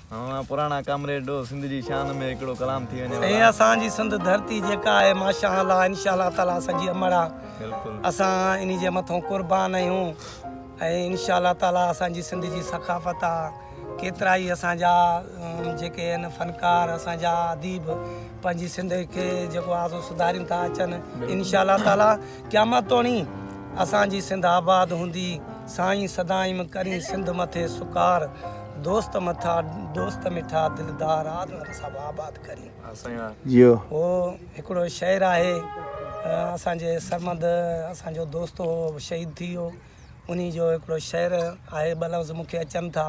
हां पुराना कामरेड सिंध जी शान में एकड़ो कलाम थी वने ए असांजी सिंध धरती जेका आहे माशाअल्लाह इंशाअल्लाह ताला असांजी अमड़ आहे। बिल्कुल असां इन जे मथां कुर्बान आहियूं ऐं इंशाअल्लाह ताला असांजी सिंध जी सकाफ़त आहे। केतिरा ई असांजा जेके आहिनि फ़नकार असांजा अदीब पंहिंजी सिंध खे जेको आहे सो सुधारीनि था अचनि। इंशाअल्लाह ताला क़यामत तोणी असांजी सिंध आबाद हूंदी। साईं सदाईं करी सिंध मथे सुकार दोस्त मथा दोस्त मिठा दिलदार आदर सभु आबाद करी जियो वो हिकिड़ो शेर आहे असांजे सरमद असांजो दोस्त हो शहीद थी वियो उन जो हिकिड़ो शेर आहे ॿ लफ़्ज़ मूंखे अचनि था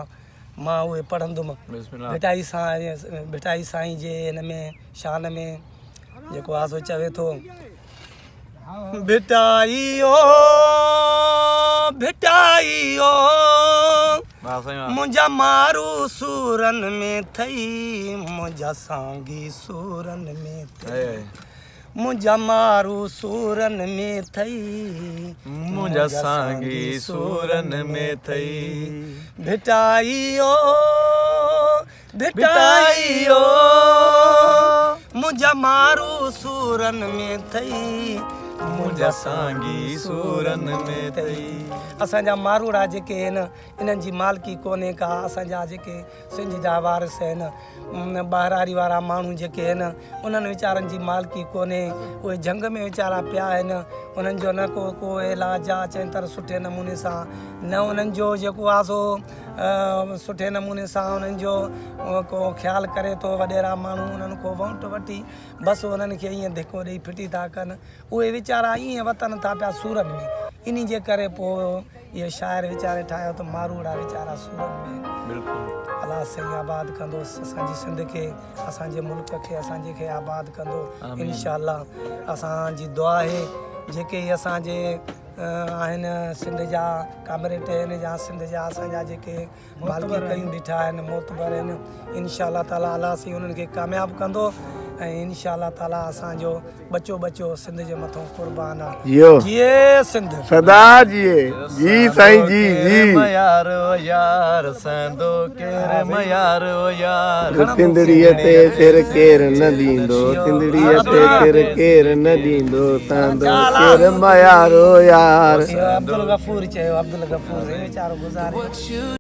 मां उहे पढ़ंदुमि। भिटाई साईं जे हिन में शान में जेको आहे सो चवे थो भिटाइयो भिटाइयो मुंहिंजा मारू सूरनि में थई मुंहिंजा सांगी सूरनि में थई मुंहिंजा मारू सूरनि में थई मुंहिंजा सांगी सूरनि में थई भिटाइयो भिटाइयो मुंहिंजा मारू सूरनि में थई मुंहिंजा सांगी सूरनि में थई। असांजा मारूड़ा जेके आहिनि इन्हनि जी मालिकी कोन्हे का। असांजा जेके सिंध जा वारिस आहिनि ॿाहिरारी वारा माण्हू जेके आहिनि उन्हनि वीचारनि जी मालिकी कोन्हे। उहे जंग में वीचारा पिया आहिनि उन्हनि जो न को इलाज आहे चङी तरह सुठे नमूने सां न उन्हनि जो जेको आहे सो सुठे नमूने सां उन्हनि जो को ख़्यालु करे थो वॾेरा माण्हू उन्हनि को वोट वठी बसि उन्हनि खे ईअं धिको ॾेई फिटी था कनि। उहे वीचारा ईअं वतन था पिया सूरनि में इन जे करे पोइ इहे शाइर वीचारे ठाहियो त मारूड़ा वीचारा सूरनि में। बिल्कुल अलाह सही आबाद कंदोसि असांजी सिंध खे असांजे मुल्क खे असांजे खे आबाद कंदो इंशाअल्लाह। असांजी दुआ आहे जेके असांजे आहिनि सिंध जा कामरेट आहिनि या सिंध जा असांजा जेके मालिकी कयूं बीठा आहिनि मोतबर आहिनि इंशाअल्लाह ताला अलाह साईं उन्हनि खे कामयाबु कंदो ऐं इंशाअल्लाह ताला असांजो बचो सिंध जे मथां कुर्बान आहे। जियो जिए सिंध सदा जिए जी साईं जी जी मयार ओ यार संदो केर मयार ओ यार तिंदड़ीअ ते सिर केर न ॾींदो तिंदड़ीअ ते सिर केर न ॾींदो संदो केर मयार ओ यार अब्दुल गफूर चयो अब्दुल गफूर वीचारो गुज़ारे